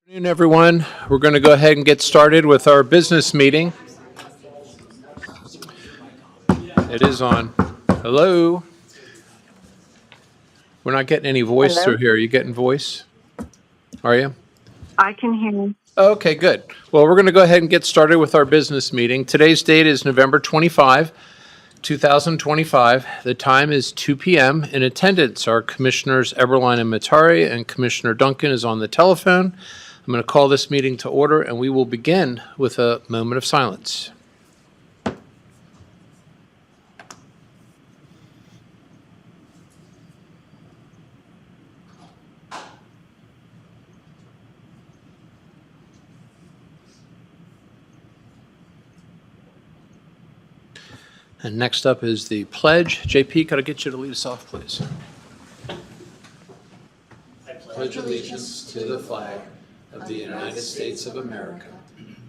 Good afternoon, everyone. We're going to go ahead and get started with our business meeting. It is on. Hello? We're not getting any voice Hello? through here. Are you getting voice? Are you? I can hear you. Okay, good. Well, we're going to go ahead and get started with our business meeting. Today's date is November 25, 2025. The time is 2 p.m. In attendance are Commissioners Eberline and Matari, and Commissioner Duncan is on the telephone. I'm going to call this meeting to order, and we will begin with a moment of silence. And next up is the pledge. JP, could I get you to lead us off, please? I pledge allegiance to the flag of the United States of America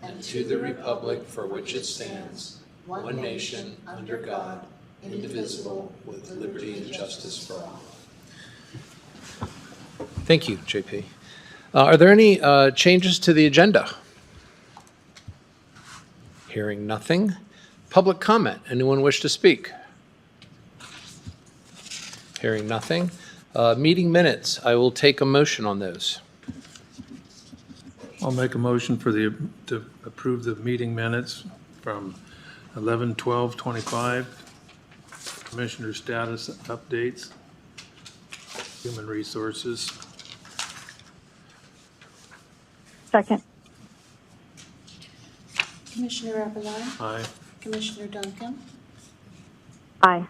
and to the republic for which it stands, one nation, under God, indivisible, with liberty and justice for all. Thank you, JP. Are there any changes to the agenda? Hearing nothing. Public comment. Anyone wish to speak? Hearing nothing. Meeting minutes. I will take a motion on those. I'll make a motion to approve the meeting minutes from 11/12/25. Commissioner status updates. Human resources. Second. Commissioner Eberline, Aye. Commissioner Duncan, Aye.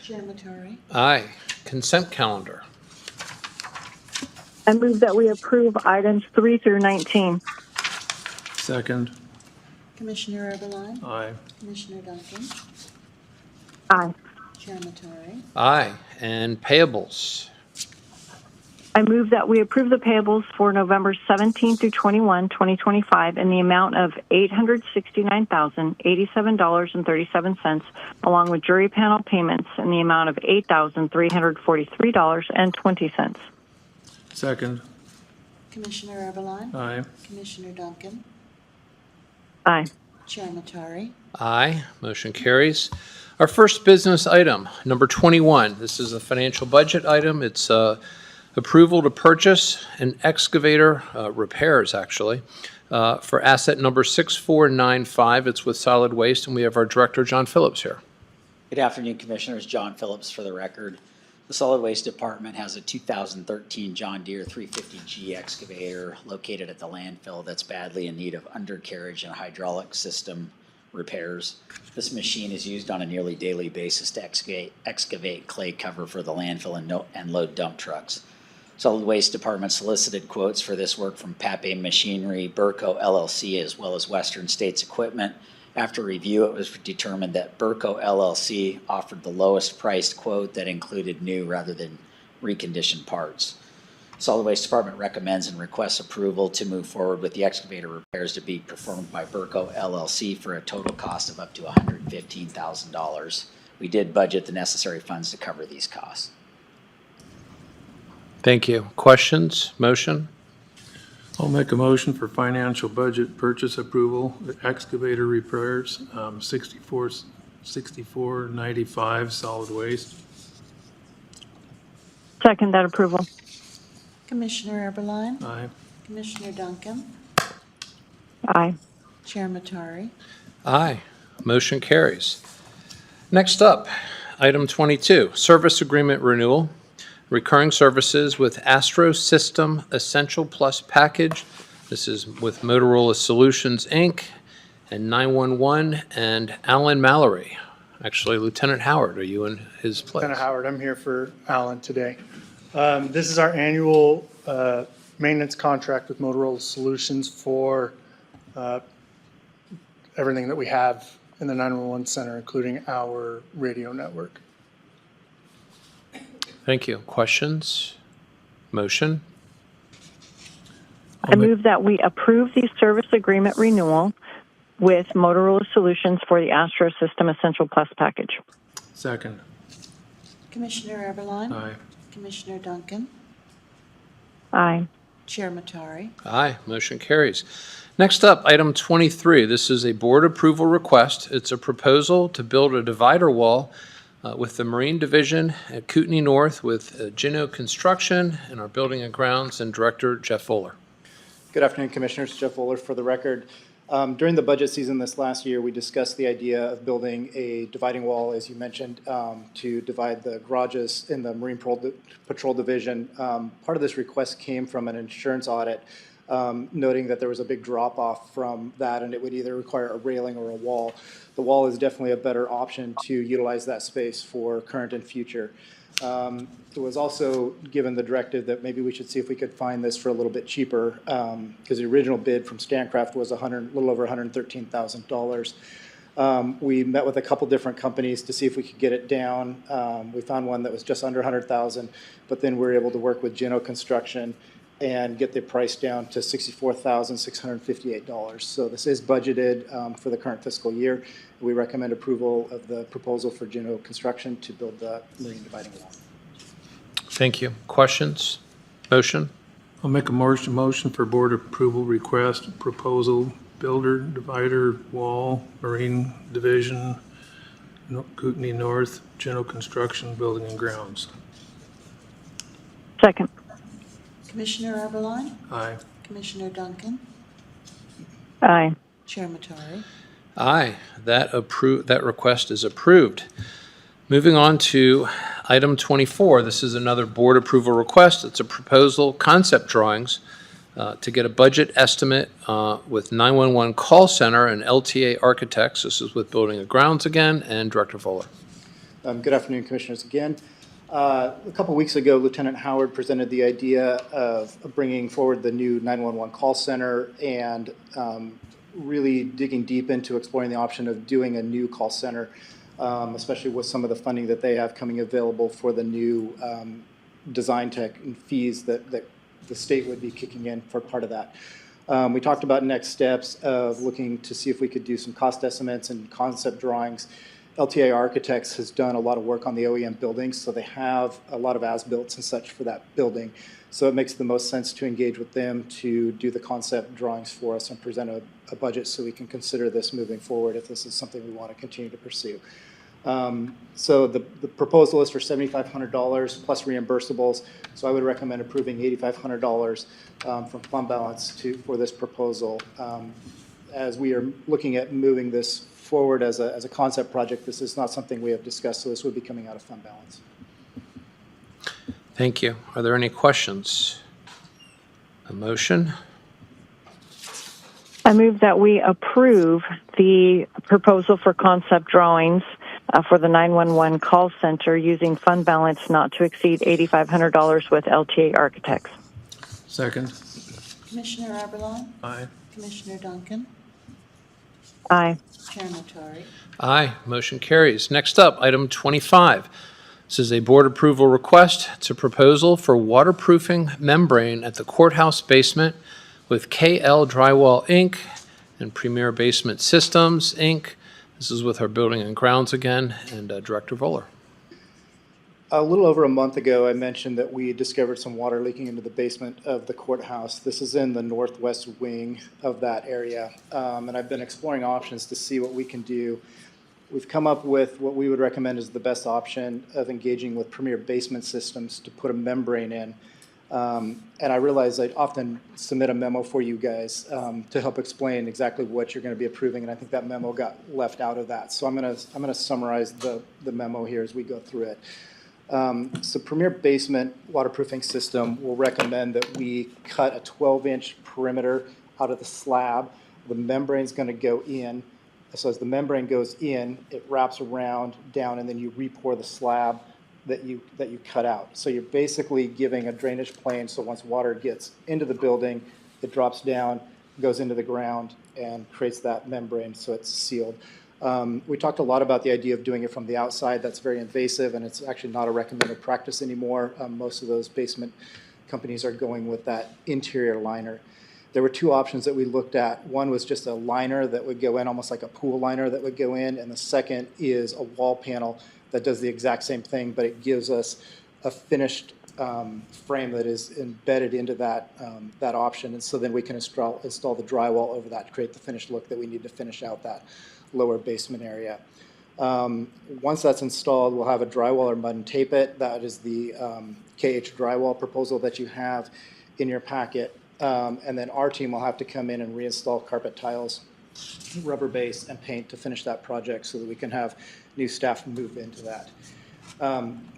Chair Matari. Aye. Consent calendar. I move that we approve items 3 through 19. Second. Commissioner Eberline, Aye. Commissioner Duncan, Aye. Chair Matari. Aye. And payables. I move that we approve the payables for November 17 through 21, 2025 in the amount of $869,087.37, along with jury panel payments in the amount of $8,343.20. Second. Commissioner Eberline, Aye. Commissioner Duncan, Aye. Chair Matari. Aye. Motion carries. Our first business item, number 21. This is a financial budget item. It's approval to purchase an excavator, repairs actually, for asset number 6495. It's with solid waste, and we have our director, John Phillips, here. Good afternoon, Commissioners. John Phillips for the record. The Solid Waste Department has a 2013 John Deere 350G excavator located at the landfill that's badly in need of undercarriage and hydraulic system repairs. This machine is used on a nearly daily basis to excavate clay cover for the landfill and load dump trucks. Solid Waste Department solicited quotes for this work from Pape Machinery, Burco LLC, as well as Western States Equipment. After review, it was determined that Burco LLC offered the lowest priced quote that included new rather than reconditioned parts. Solid Waste Department recommends and requests approval to move forward with the excavator repairs to be performed by Burco LLC for a total cost of up to $115,000. We did budget the necessary funds to cover these costs. Thank you. Questions? Motion? I'll make a motion for financial budget purchase approval, excavator repairs, 6495 solid waste. Second that approval. Commissioner Eberline, Aye. Commissioner Duncan, Aye. Chair Matari. Aye. Motion carries. Next up, item 22, service agreement renewal. Recurring services with Astro System Essential Plus package. This is with Motorola Solutions, Inc. and 911 and Alan Mallory. Actually, Lieutenant Howard, are you in his place? Lieutenant Howard, I'm here for Alan today. This is our annual maintenance contract with Motorola Solutions for everything that we have in the 911 center, including our radio network. Thank you. Questions? Motion? I move that we approve the service agreement renewal with Motorola Solutions for the Astro System Essential Plus package. Second. Commissioner Eberline, Aye. Commissioner Duncan, Aye. Chair Matari. Aye, motion carries. Next up, item 23. This is a board approval request. It's a proposal to build a divider wall with the Marine Division at Kootenai North with Ginno Construction and our Building and Grounds and Director Jeff Fuller. Good afternoon, Commissioners. Jeff Fuller for the record. During the budget season this last year, we discussed the idea of building a dividing wall, as you mentioned, to divide the garages in the Marine Patrol Division. Part of this request came from an insurance audit, noting that there was a big drop-off from that, and it would either require a railing or a wall. The wall is definitely a better option to utilize that space for current and future. It was also given the directive that maybe we should see if we could find this for a little bit cheaper, because the original bid from Stancraft was a little over $113,000. We met with a couple different companies to see if we could get it down. We found one that was just under $100,000, but then we were able to work with Ginno Construction and get the price down to $64,658. So this is budgeted for the current fiscal year. We recommend approval of the proposal for Ginno Construction to build the marine dividing wall. Thank you. Questions? Motion? I'll make a motion for board approval request, proposal, builder, divider, wall, Marine Division, Kootenai North, General Construction, Building and Grounds. Second. Commissioner Eberline, Aye. Commissioner Duncan, Aye. Chair Matari. Aye, that request is approved. Moving on to item 24. This is another board approval request. It's a proposal, concept drawings, to get a budget estimate with 911 call center and LTA Architects. This is with Building and Grounds again, and Director Fuller. Good afternoon, Commissioners, again. A couple weeks ago, Lieutenant Howard presented the idea of bringing forward the new 911 call center and really digging deep into exploring the option of doing a new call center, especially with some of the funding that they have coming available for the new design tech and fees that the state would be kicking in for part of that. We talked about next steps of looking to see if we could do some cost estimates and concept drawings. LTA Architects has done a lot of work on the OEM buildings, so they have a lot of as-builts and such for that building. So it makes the most sense to engage with them to do the concept drawings for us and present a budget so we can consider this moving forward if this is something we want to continue to pursue. So the proposal is for $7,500 plus reimbursables. So I would recommend approving $8,500 from fund balance for this proposal. As we are looking at moving this forward as a concept project, this is not something we have discussed, so this would be coming out of fund balance. Thank you. Are there any questions? A motion? I move that we approve the proposal for concept drawings for the 911 call center using fund balance not to exceed $8,500 with LTA Architects. Second. Commissioner Eberline, Aye. Commissioner Duncan, Aye. Chair Matari. Aye, motion carries. Next up, item 25. This is a board approval request. It's a proposal for waterproofing membrane at the courthouse basement with KL Drywall, Inc. and Premier Basement Systems, Inc. This is with our Building and Grounds again, and Director Voller. A little over a month ago, I mentioned that we discovered some water leaking into the basement of the courthouse. This is in the northwest wing of that area, and I've been exploring options to see what we can do. We've come up with what we would recommend is the best option of engaging with Premier Basement Systems to put a membrane in. And I realize I often submit a memo for you guys to help explain exactly what you're going to be approving, and I think that memo got left out of that. So I'm going to summarize the memo here as we go through it. So Premier Basement Waterproofing System will recommend that we cut a 12-inch perimeter out of the slab. The membrane is going to go in. So as the membrane goes in, it wraps around down, and then you re-pour the slab that you cut out. So you're basically giving a drainage plane, so once water gets into the building, it drops down, goes into the ground, and creates that membrane so it's sealed. We talked a lot about the idea of doing it from the outside. That's very invasive, and it's actually not a recommended practice anymore. Most of those basement companies are going with that interior liner. There were two options that we looked at. One was just a liner that would go in, almost like a pool liner that would go in, and the second is a wall panel that does the exact same thing, but it gives us a finished frame that is embedded into that, that option. And so then we can install the drywall over that to create the finished look that we need to finish out that lower basement area. Once that's installed, we'll have a drywall or mud and tape it. That is the KH drywall proposal that you have in your packet. And then our team will have to come in and reinstall carpet tiles, rubber base, and paint to finish that project so that we can have new staff move into that.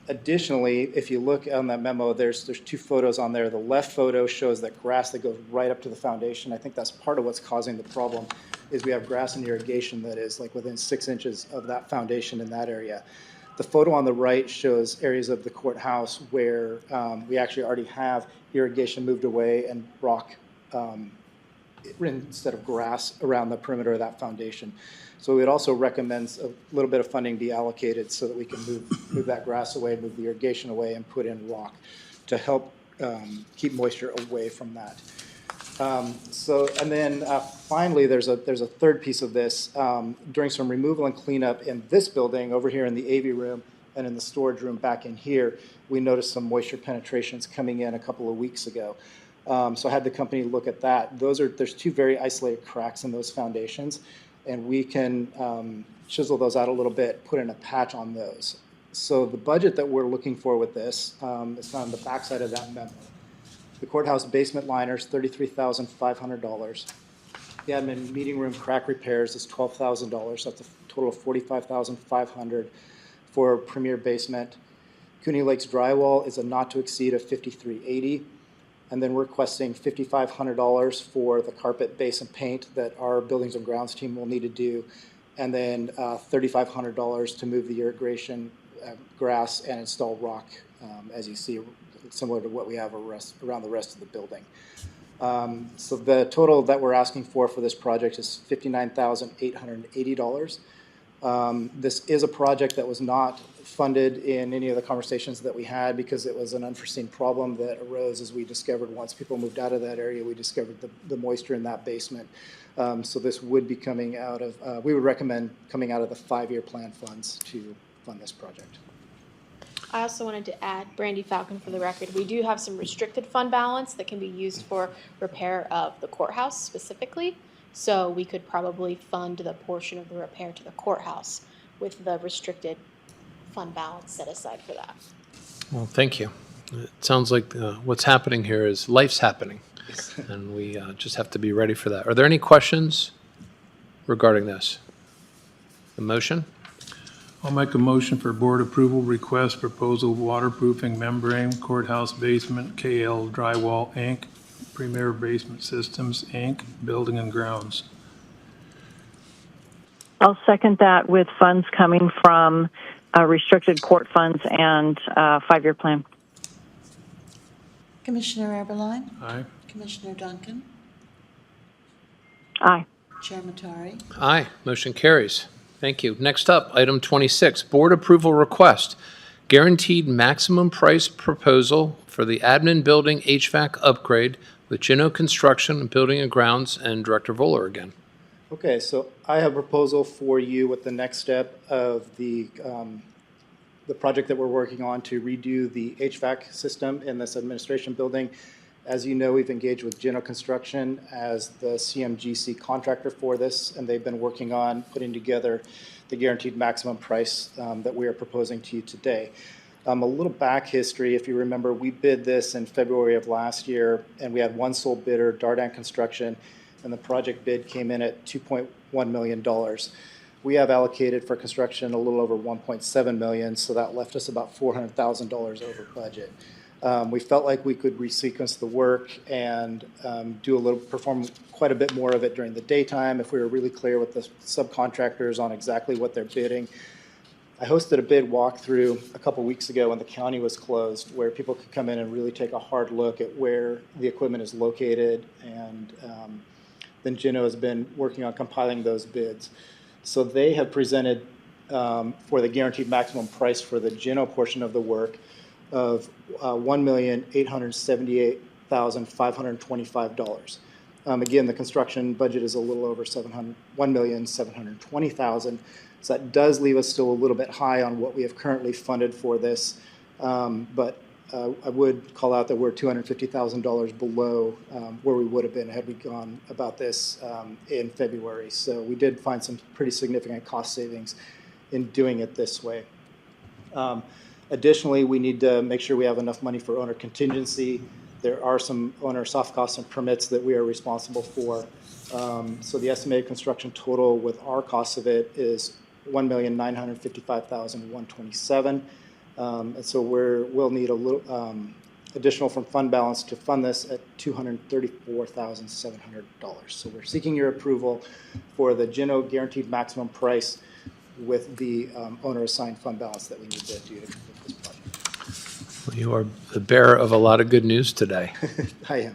Additionally, if you look on that memo, there's two photos on there. The left photo shows that grass that goes right up to the foundation. I think that's part of what's causing the problem, is we have grass and irrigation that is like within 6 inches of that foundation in that area. The photo on the right shows areas of the courthouse where we actually already have irrigation moved away and rock instead of grass around the perimeter of that foundation. So we'd also recommend a little bit of funding be allocated so that we can move that grass away, move the irrigation away, and put in rock to help keep moisture away from that. And then finally, there's a third piece of this. During some removal and cleanup in this building, over here in the AV room and in the storage room back in here, we noticed some moisture penetrations coming in a couple of weeks ago. So I had the company look at that. There's two very isolated cracks in those foundations, and we can chisel those out a little bit, put in a patch on those. So the budget that we're looking for with this is on the backside of that memo. The courthouse basement liners, $33,500. The admin meeting room crack repairs is $12,000. That's a total of $45,500 for premier basement. Kootenai Lakes drywall is a not to exceed of $5,380. And then we're requesting $5,500 for the carpet, base, and paint that our buildings and grounds team will need to do. And then $3,500 to move the irrigation, grass, and install rock, as you see, similar to what we have around the rest of the building. So the total that we're asking for this project is $59,880. This is a project that was not funded in any of the conversations that we had because it was an unforeseen problem that arose as we discovered once people moved out of that area, we discovered the moisture in that basement. So this would be coming out of, we would recommend coming out of the 5-year plan funds to fund this project. I also wanted to add, Brandy Falcon for the record, we do have some restricted fund balance that can be used for repair of the courthouse specifically. So we could probably fund the portion of the repair to the courthouse with the restricted fund balance set aside for that. Well, thank you. It sounds like what's happening here is life's happening, and we just have to be ready for that. Are there any questions regarding this? The motion? I'll make a motion for board approval request proposal waterproofing membrane courthouse basement KL Drywall Inc. Premier Basement Systems Inc. Building and Grounds. I'll second that with funds coming from restricted court funds and 5-year plan. Commissioner Eberline, Aye. Commissioner Duncan, Aye. Chair Matari. Aye, motion carries. Thank you. Next up, item 26, board approval request. Guaranteed maximum price proposal for the admin building HVAC upgrade with Ginno Construction, Building and Grounds, and Director Voller again. Okay, so I have a proposal for you with the next step of the project that we're working on to redo the HVAC system in this administration building. As you know, we've engaged with Ginno Construction as the CMGC contractor for this, and they've been working on putting together the guaranteed maximum price that we are proposing to you today. A little back history, if you remember, we bid this in February of last year, and we had one sole bidder, Dardan Construction, and the project bid came in at $2.1 million. We have allocated for construction a little over $1.7 million, so that left us about $400,000 over budget. We felt like we could resequence the work and perform quite a bit more of it during the daytime if we were really clear with the subcontractors on exactly what they're bidding. I hosted a bid walkthrough a couple weeks ago when the county was closed, where people could come in and really take a hard look at where the equipment is located, and then Ginno has been working on compiling those bids. So they have presented for the guaranteed maximum price for the Ginno portion of the work of $1,878,525. Again, the construction budget is a little over $1,720,000. So that does leave us still a little bit high on what we have currently funded for this. But I would call out that we're $250,000 below where we would have been had we gone about this in February. So we did find some pretty significant cost savings in doing it this way. Additionally, we need to make sure we have enough money for owner contingency. There are some owner soft costs and permits that we are responsible for. So the estimated construction total with our cost of it is $1,955,127. And so we'll need a little additional from fund balance to fund this at $234,700. So we're seeking your approval for the Ginno guaranteed maximum price with the owner assigned fund balance that we need to do to complete this project. Well, you are the bearer of a lot of good news today. I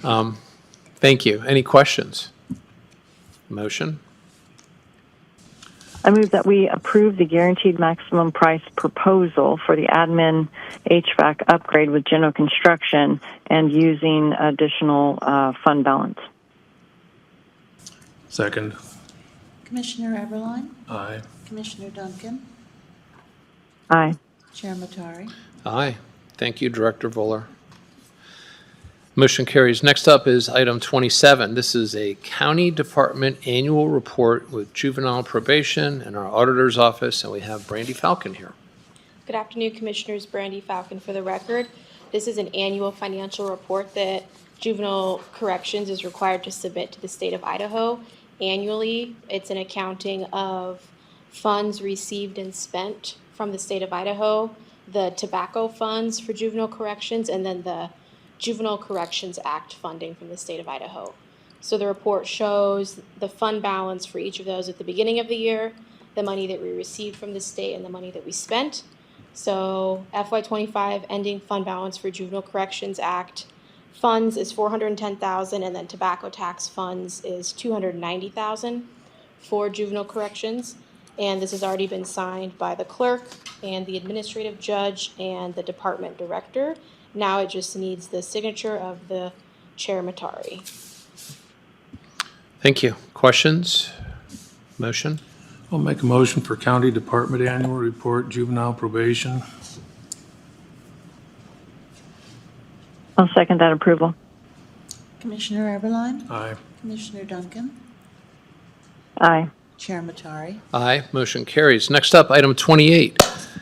am. Thank you. Any questions? Motion? I move that we approve the guaranteed maximum price proposal for the admin HVAC upgrade with Ginno Construction and using additional fund balance. Second. Commissioner Eberline, Aye. Commissioner Duncan, Aye. Chair Matari. Aye. Thank you, Director Voller. Motion carries. Next up is item 27. This is a county department annual report with juvenile probation and our auditor's office, and we have Brandy Falcon here. Good afternoon, Commissioners. Brandy Falcon for the record. This is an annual financial report that Juvenile Corrections is required to submit to the state of Idaho annually. It's an accounting of funds received and spent from the state of Idaho, the tobacco funds for juvenile corrections, and then the Juvenile Corrections Act funding from the state of Idaho. So the report shows the fund balance for each of those at the beginning of the year, the money that we received from the state, and the money that we spent. So FY25 ending fund balance for Juvenile Corrections Act funds is $410,000, and then tobacco tax funds is $290,000 for juvenile corrections. And this has already been signed by the clerk and the administrative judge and the department director. Now it just needs the signature of the Chair Matari. Thank you. Questions? Motion? I'll make a motion for county department annual report, juvenile probation. I'll second that approval. Commissioner Eberline, Aye. Commissioner Duncan, Aye. Chair Matari. Aye. Motion carries. Next up, item 28.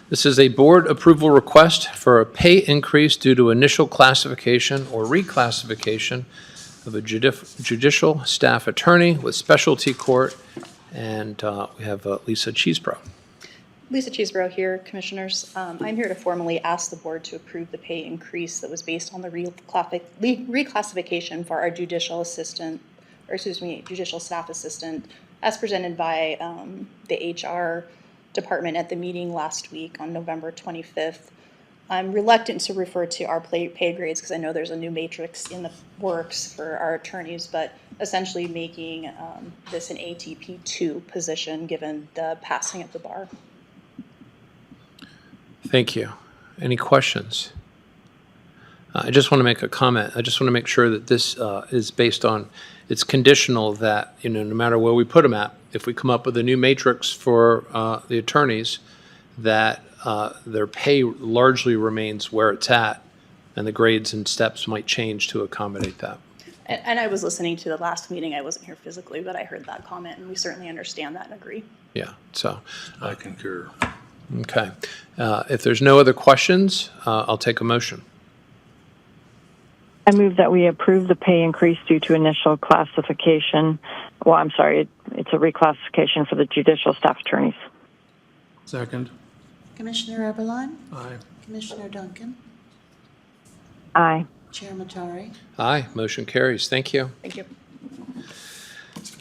This is a board approval request for a pay increase due to initial classification or reclassification of a judicial staff attorney with specialty court, and we have Lisa Cheesebro. Lisa Cheesebro here, Commissioners. I'm here to formally ask the board to approve the pay increase that was based on the reclassification for our judicial assistant, or excuse me, judicial staff assistant, as presented by the HR department at the meeting last week on November 25th. I'm reluctant to refer to our pay grades because I know there's a new matrix in the works for our attorneys, but essentially making this an ATP 2 position given the passing of the bar. Thank you. Any questions? I just want to make a comment. I just want to make sure that this is based on, it's conditional that, no matter where we put them at, if we come up with a new matrix for the attorneys, that their pay largely remains where it's at, and the grades and steps might change to accommodate that. And I was listening to the last meeting. I wasn't here physically, but I heard that comment, and we certainly understand that and agree. Yeah, so, I concur. okay. If there's no other questions, I'll take a motion. I move that we approve the pay increase due to initial classification. Well, I'm sorry, it's a reclassification for the judicial staff attorneys. Second. Commissioner Eberline, Aye. Commissioner Duncan, Aye. Chair Matari. Aye, motion carries. Thank you. Thank you.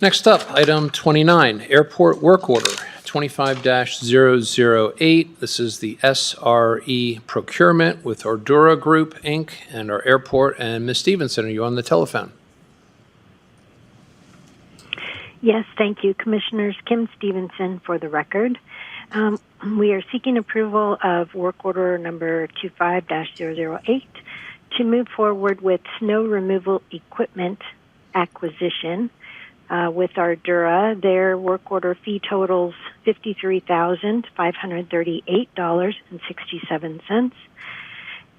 Next up, item 29, airport work order, 25-008. This is the SRE Procurement with Ardurra Group, Inc., and our airport. And Ms. Stevenson, are you on the telephone? Yes, thank you. Commissioners, Kim Stevenson for the record. We are seeking approval of work order number 25-008 to move forward with snow removal equipment acquisition with Ardurra. Their work order fee totals $53,538.67.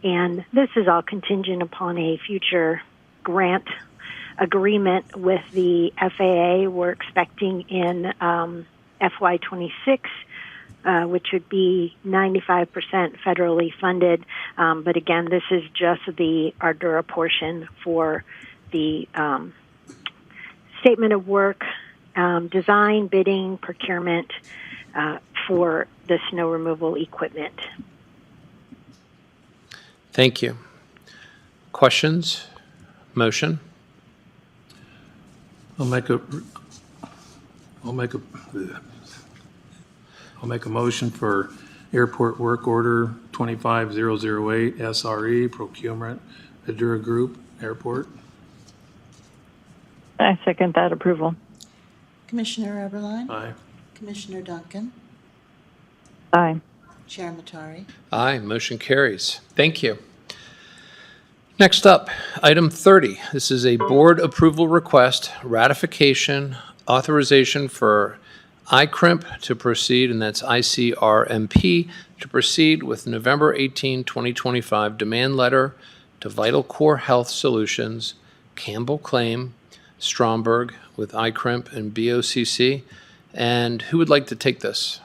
And this is all contingent upon a future grant agreement with the FAA. We're expecting in FY26, which would be 95% federally funded. But again, this is just the Ardurra portion for the statement of work, design, bidding, procurement for the snow removal equipment. Thank you. Questions? Motion? I'll make a motion for airport work order 25008 SRE procurement, Ardurra Group Airport. I second that approval. Commissioner Eberline? Aye. Commissioner Duncan? Aye. Chair Matari? Aye, motion carries. Thank you. Next up, item 30. This is a board approval request, ratification, authorization for ICRMP to proceed, and that's ICRMP, to proceed with November 18, 2025 demand letter to Vital Core Health Solutions, Campbell Claim, Stromberg with ICRMP and BOCC. And who would like to take this?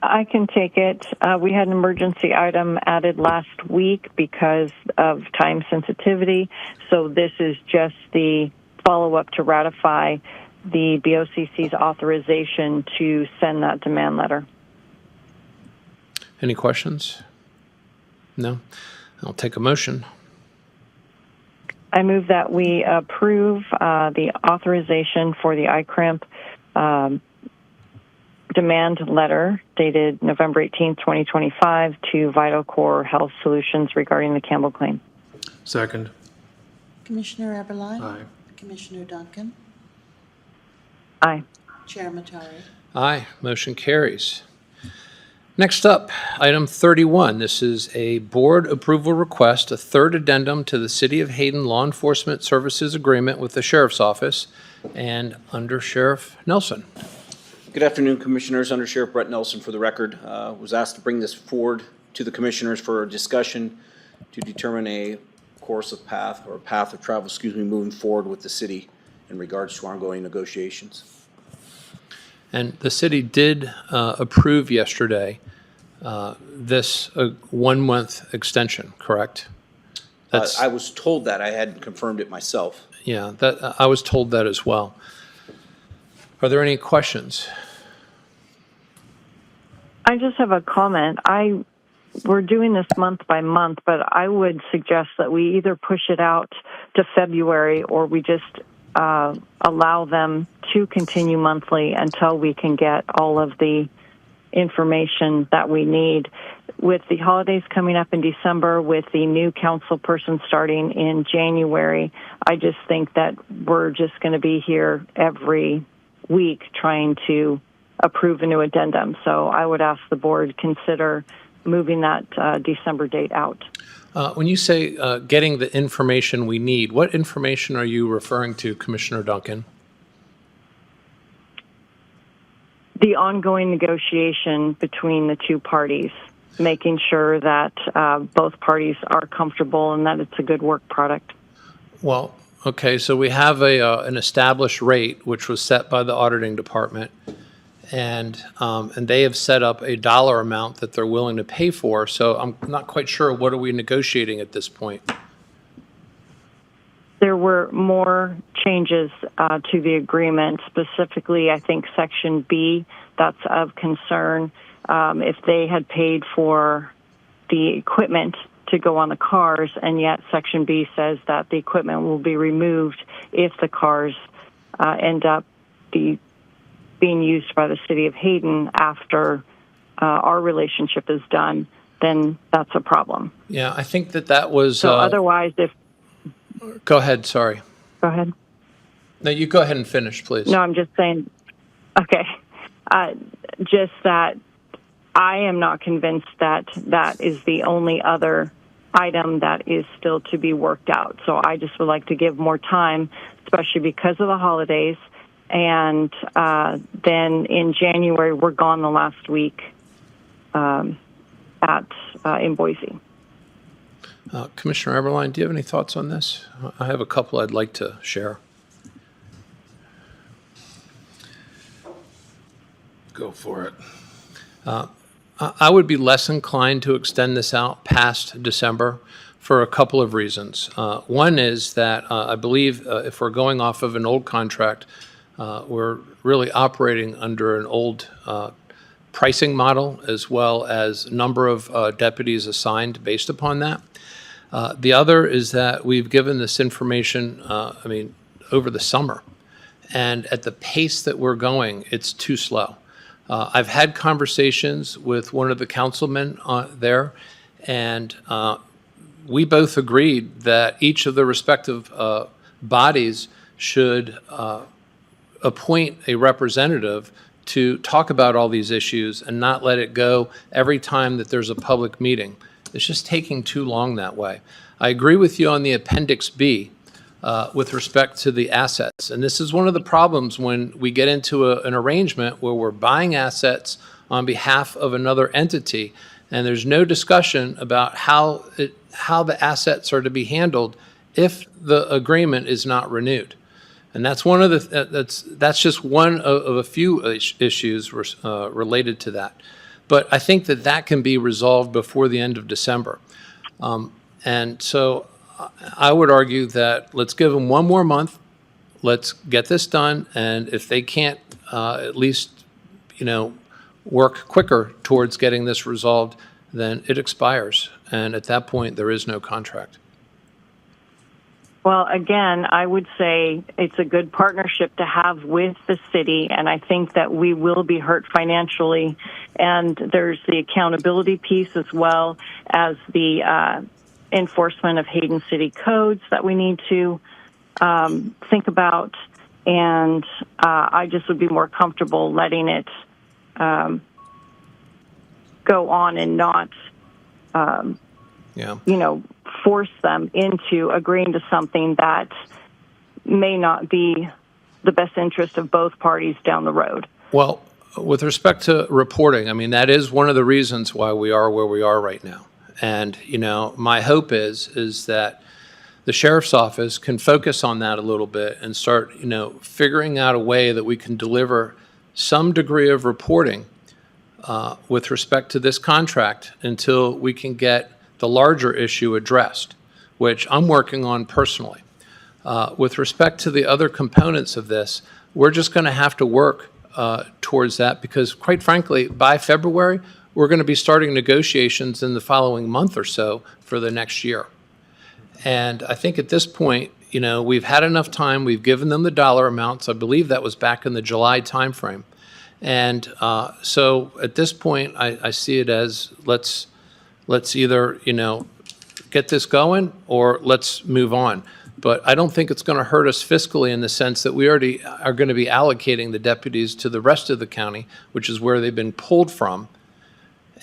I can take it. We had an emergency item added last week because of time sensitivity. So this is just the follow-up to ratify the BOCC's authorization to send that demand letter. Any questions? No? I'll take a motion. I move that we approve the authorization for the ICRMP demand letter dated November 18, 2025 to Vital Core Health Solutions regarding the Campbell claim. Second. Commissioner Eberline? Aye. Commissioner Duncan? Aye. Chair Matari? Aye, motion carries. Next up, item 31. This is a board approval request, a third addendum to the City of Hayden Law Enforcement Services Agreement with the Sheriff's Office and Under Sheriff Nelson. Good afternoon, Commissioners. Under Sheriff Brett Nelson for the record. Was asked to bring this forward to the Commissioners for a discussion to determine a path of travel, moving forward with the city in regards to ongoing negotiations. And the city did approve yesterday this 1 month extension, correct? I was told that. I hadn't confirmed it myself. Yeah, that I was told that as well. Are there any questions? I just have a comment. We're doing this month by month, but I would suggest that we either push it out to February or we just allow them to continue monthly until we can get all of the information that we need. With the holidays coming up in December, with the new council person starting in January, I just think that we're just going to be here every week trying to approve a new addendum. So I would ask the board consider moving that December date out. When you say getting the information we need, what information are you referring to, Commissioner Duncan? The ongoing negotiation between the two parties, making sure that both parties are comfortable and that it's a good work product. Well, okay, so we have an established rate, which was set by the auditing department, and they have set up a dollar amount that they're willing to pay for. So I'm not quite sure, what are we negotiating at this point? There were more changes to the agreement, specifically, I think, Section B, that's of concern. If they had paid for the equipment to go on the cars, and yet Section B says that the equipment will be removed if the cars end up being used by the City of Hayden after our relationship is done, then that's a problem. Yeah, I think that was... So otherwise, if... Go ahead, sorry. Go ahead. No, you go ahead and finish, please. No, I'm just saying, okay, just that I am not convinced that that is the only other item that is still to be worked out. So I just would like to give more time especially because of the holidays. And then in January, we're gone the last week in Boise. Commissioner Eberline, do you have any thoughts on this? I have a couple I'd like to share. Go for it. I would be less inclined to extend this out past December for a couple of reasons. One is that I believe if we're going off of an old contract, we're really operating under an old pricing model as well as number of deputies assigned based upon that. The other is that we've given this information, over the summer. And at the pace that we're going, it's too slow. I've had conversations with one of the councilmen there, and we both agreed that each of the respective bodies should appoint a representative to talk about all these issues and not let it go every time that there's a public meeting. It's just taking too long that way. I agree with you on the Appendix B with respect to the assets. And this is one of the problems when we get into an arrangement where we're buying assets on behalf of another entity, and there's no discussion about how the assets are to be handled if the agreement is not renewed. And that's one of the that's just one of a few issues related to that. But I think that can be resolved before the end of December. And so I would argue that let's give them one more month. Let's get this done. And if they can't at least, work quicker towards getting this resolved, then it expires. And at that point, there is no contract. Well, again, I would say it's a good partnership to have with the city, and I think that we will be hurt financially. And there's the accountability piece as well as the enforcement of Hayden City codes that we need to think about. And I just would be more comfortable letting it go on and not, force them into agreeing to something that may not be the best interest of both parties down the road. Well, with respect to reporting, that is one of the reasons why we are where we are right now. And, my hope is that the sheriff's office can focus on that a little bit and start, figuring out a way that we can deliver some degree of reporting with respect to this contract until we can get the larger issue addressed, which I'm working on personally. With respect to the other components of this, we're just going to have to work towards that because, quite frankly, by February, we're going to be starting negotiations in the following month or so for the next year. And I think at this point, we've had enough time. We've given them the dollar amounts. I believe that was back in the July timeframe. And so at this point, I see it as let's either, get this going or let's move on. But I don't think it's going to hurt us fiscally in the sense that we already are going to be allocating the deputies to the rest of the county, which is where they've been pulled from.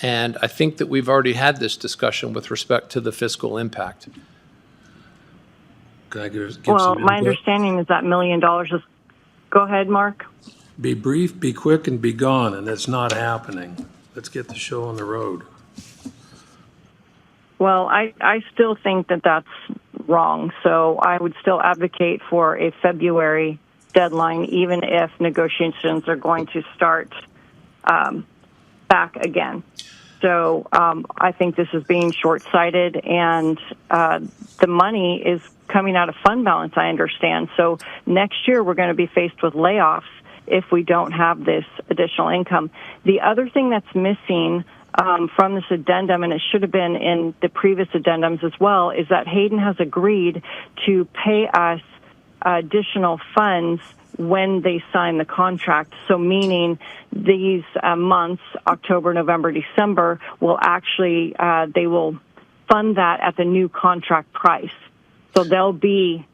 And I think that we've already had this discussion with respect to the fiscal impact. Can I give Well, some my input? understanding is that $1 million is, go ahead, Mark. Be brief, be quick, and be gone, and that's not happening. Let's get the show on the road. Well, I still think that that's wrong. So I would still advocate for a February deadline, even if negotiations are going to start back again. So I think this is being short-sighted, and the money is coming out of fund balance, I understand. So next year we're going to be faced with layoffs if we don't have this additional income. The other thing that's missing from this addendum, and it should have been in the previous addendums as well, is that Hayden has agreed to pay us additional funds when they sign the contract. So meaning these months, October, November, December, will actually, they will fund that at the new contract price. So they'll be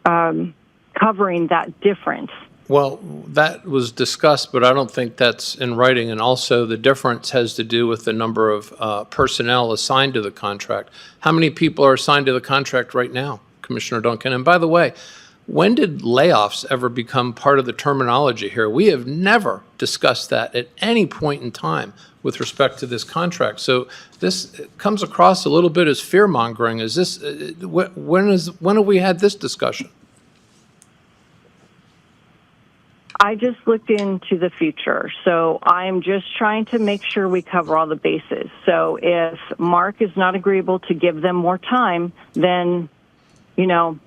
covering that difference. Well, that was discussed, but I don't think that's in writing. And also the difference has to do with the number of personnel assigned to the contract. How many people are assigned to the contract right now, Commissioner Duncan? And by the way, when did layoffs ever become part of the terminology here? We have never discussed that at any point in time with respect to this contract. So this comes across a little bit as fear-mongering. Is this, when have we had this discussion? I just looked into the future, so I'm just trying to make sure we cover all the bases. So if Mark is not agreeable to give them more time, then, you know,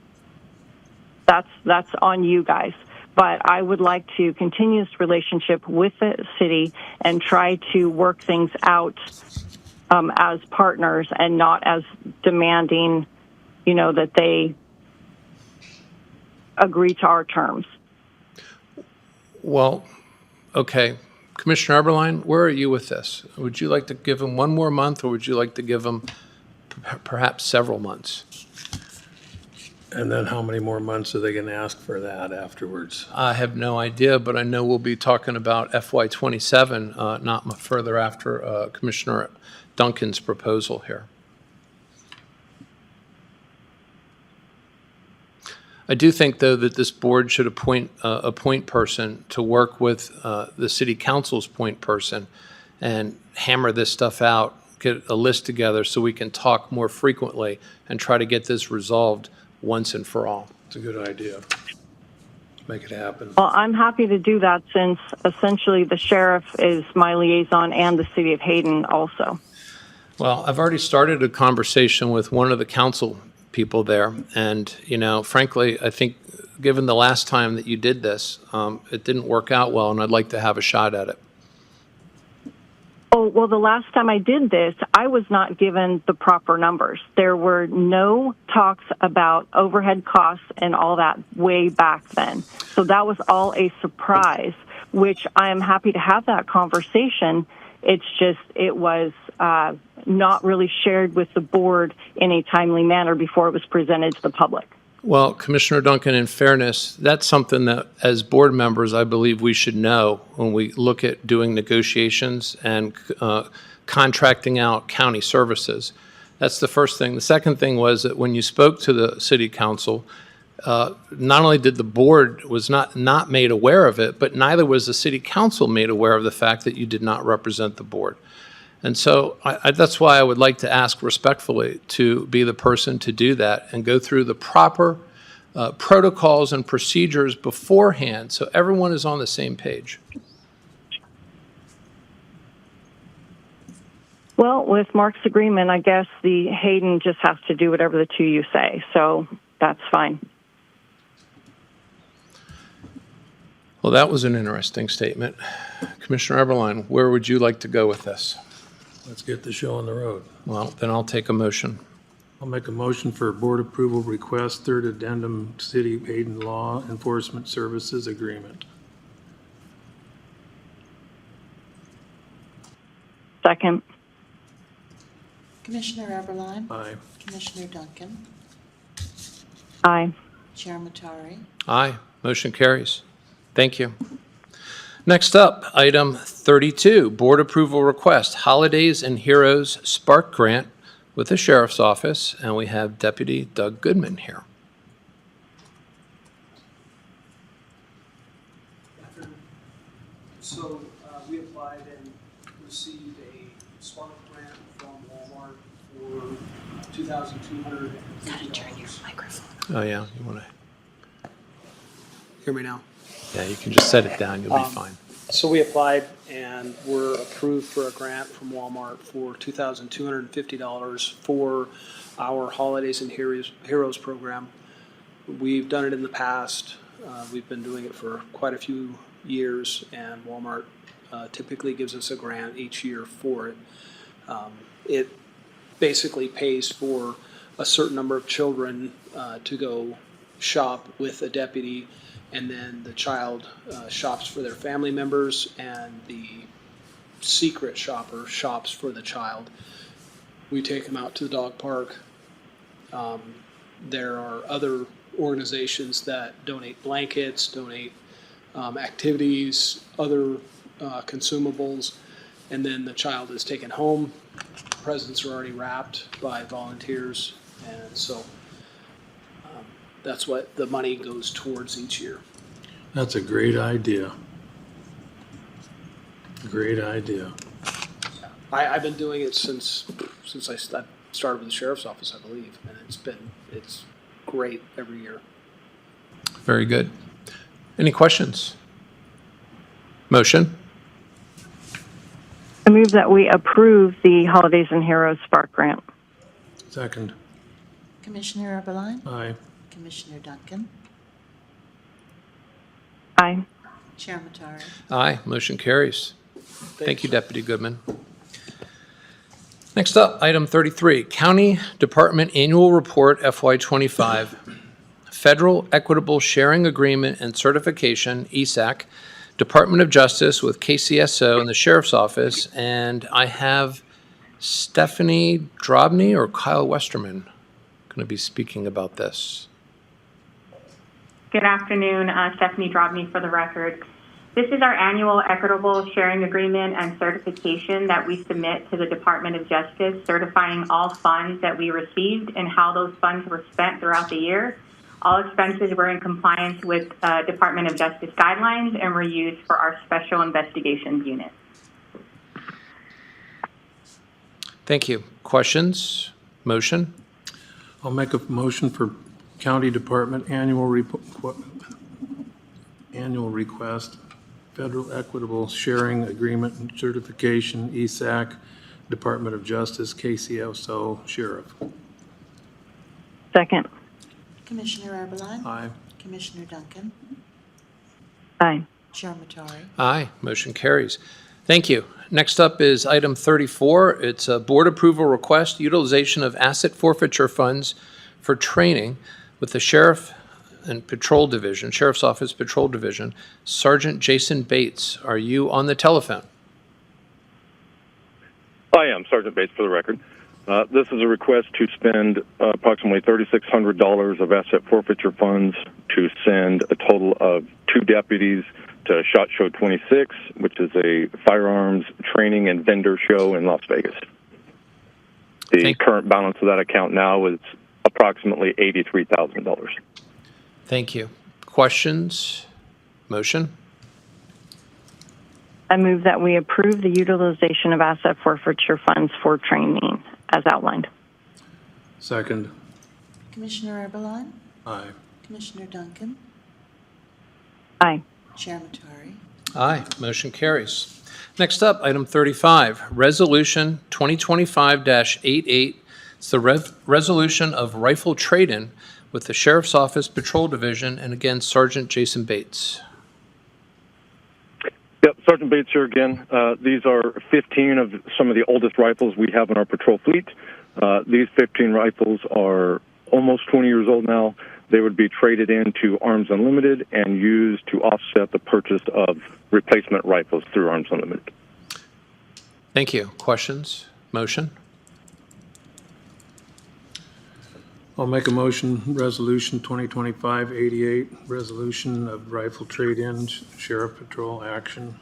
that's on you guys. But I would like to continue this relationship with the city and try to work things out as partners and not as demanding, you know, that they agree to our terms. Well, okay. Commissioner Eberline, where are you with this? Would you like to give them one more month, or would you like to give them perhaps several months? And then how many more months are they going to ask for that afterwards? I have no idea, but I know we'll be talking about FY27, not much further after Commissioner Duncan's proposal here. I do think, though, that this board should appoint a point person to work with the city council's point person and hammer this stuff out, get a list together so we can talk more frequently and try to get this resolved once and for all. It's a good idea. Make it happen. Well, I'm happy to do that since essentially the sheriff is my liaison and the city of Hayden also. Well, I've already started a conversation with one of the council people there, and, you know, frankly, I think given the last time that you did this, it didn't work out well, and I'd like to have a shot at it. Oh, well, the last time I did this, I was not given the proper numbers. There were no talks about overhead costs and all that way back then. So that was all a surprise, which I am happy to have that conversation. It's just, it was not really shared with the board in a timely manner before it was presented to the public. Well, Commissioner Duncan, in fairness, that's something that as board members, I believe we should know when we look at doing negotiations and contracting out county services. That's the first thing. The second thing was that when you spoke to the city council, not only did the board was not made aware of it, but neither was the city council made aware of the fact that you did not represent the board. And so that's why I would like to ask respectfully to be the person to do that and go through the proper protocols and procedures beforehand so everyone is on the same page. Well, with Mark's agreement, I guess the Hayden just has to do whatever the two you say, so that's fine. Well, that was an interesting statement. Commissioner Eberline, where would you like to go with this? Let's get the show on the road. Well, then I'll take a motion. I'll make a motion for board approval request, third addendum, City of Hayden Law Enforcement Services Agreement. Second. Commissioner Eberline. Aye. Commissioner Duncan. Aye. Chair Matari. Aye. Motion carries. Thank you. Next up, item 32, board approval request, Holidays and Heroes Spark Grant with the Sheriff's Office, and we have Deputy Doug Goodman here. So we applied and received a Spark grant from Walmart for $2,250. Gotta turn your microphone. Oh, yeah, you want to, Hear me now? yeah, you can just set it down, you'll be fine. So we applied and were approved for a grant from Walmart for $2,250 for our Holidays and Heroes program. We've done it in the past. We've been doing it for quite a few years, and Walmart typically gives us a grant each year for it. It basically pays for a certain number of children to go shop with a deputy, and then the child shops for their family members, and the secret shopper shops for the child. We take them out to the dog park. There are other organizations that donate blankets, donate activities, other consumables, and then the child is taken home. Presents are already wrapped by volunteers, and so That's what the money goes towards each year. That's a great idea. Great idea. I've been doing it since I started with the sheriff's office, I believe, and it's great every year. Very good. Any questions? Motion? I move that we approve the Holidays and Heroes Spark Grant. Second. Commissioner Eberline, Aye. Commissioner Duncan, Aye. Chair Matari. Aye. Motion carries. Thank you, Deputy Goodman. Next up, item 33, County Department Annual Report FY25, Federal Equitable Sharing Agreement and Certification, ESAC, Department of Justice with KCSO and the Sheriff's Office, and I have Stephanie Drobny or Kyle Westerman going to be speaking about this. Good afternoon, Stephanie Drobny for the record. This is our annual Equitable Sharing Agreement and Certification that we submit to the Department of Justice, certifying all funds that we received and how those funds were spent throughout the year. All expenses were in compliance with Department of Justice guidelines and were used for our Special Investigations Unit. Thank you. Questions? Motion? I'll make a motion for County Department annual request, Federal Equitable Sharing Agreement and Certification, ESAC, Department of Justice, KCSO, Sheriff. Second. Commissioner Eberline, Aye. Commissioner Duncan, Aye. Chair Matari. Aye. Motion carries. Thank you. Next up is item 34. It's a board approval request, utilization of asset forfeiture funds for training with the Sheriff and Patrol Division, Sheriff's Office Patrol Division. Sergeant Jason Bates, are you on the telephone? I am, Sergeant Bates for the record. This is a request to spend approximately $3,600 of asset forfeiture funds to send a total of 2 deputies to SHOT Show 26, which is a firearms training and vendor show in Las Vegas. The current balance of that account now is approximately $83,000. Thank you. Questions? Motion? I move that we approve the utilization of asset forfeiture funds for training as outlined. Second. Commissioner Eberline, Aye. Commissioner Duncan, Aye. Chair Matari. Aye. Motion carries. Next up, item 35, Resolution 2025-88. It's the resolution of rifle trade-in with the Sheriff's Office Patrol Division, and again, Sergeant Jason Bates. Yep, Sergeant Bates here again. These are 15 of some of the oldest rifles we have in our patrol fleet. These 15 rifles are almost 20 years old now. They would be traded into Arms Unlimited and used to offset the purchase of replacement rifles through Arms Unlimited. Thank you. Questions? Motion? I'll make a motion, Resolution 2025-88, resolution of rifle trade-in, Sheriff Patrol action.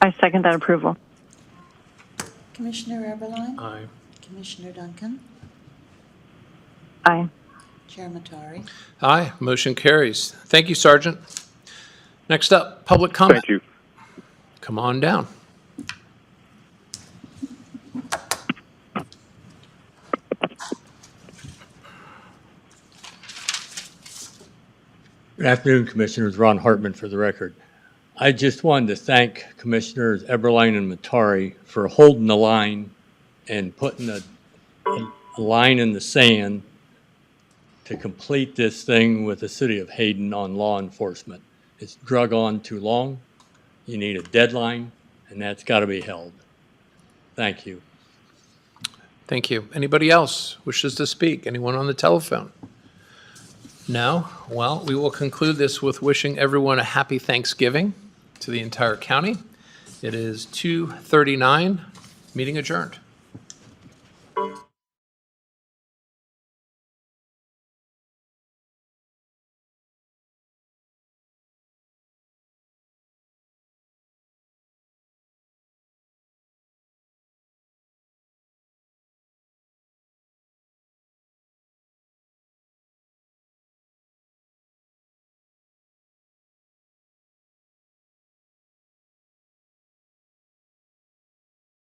I second that approval. Commissioner Eberline, Aye. Commissioner Duncan, Aye. Chair Matari. Aye. Motion carries. Thank you, Sergeant. Next up, public comment. Thank you. Come on down. Good afternoon, Commissioners. Ron Hartman for the record. I just wanted to thank Commissioners Eberline and Matari for holding the line and putting a line in the sand to complete this thing with the city of Hayden on law enforcement. It's drug on too long. You need a deadline, and that's got to be held. Thank you. Thank you. Anybody else wishes to speak? Anyone on the telephone? No? Well, we will conclude this with wishing everyone a happy Thanksgiving to the entire county. It is 2:39. Meeting adjourned.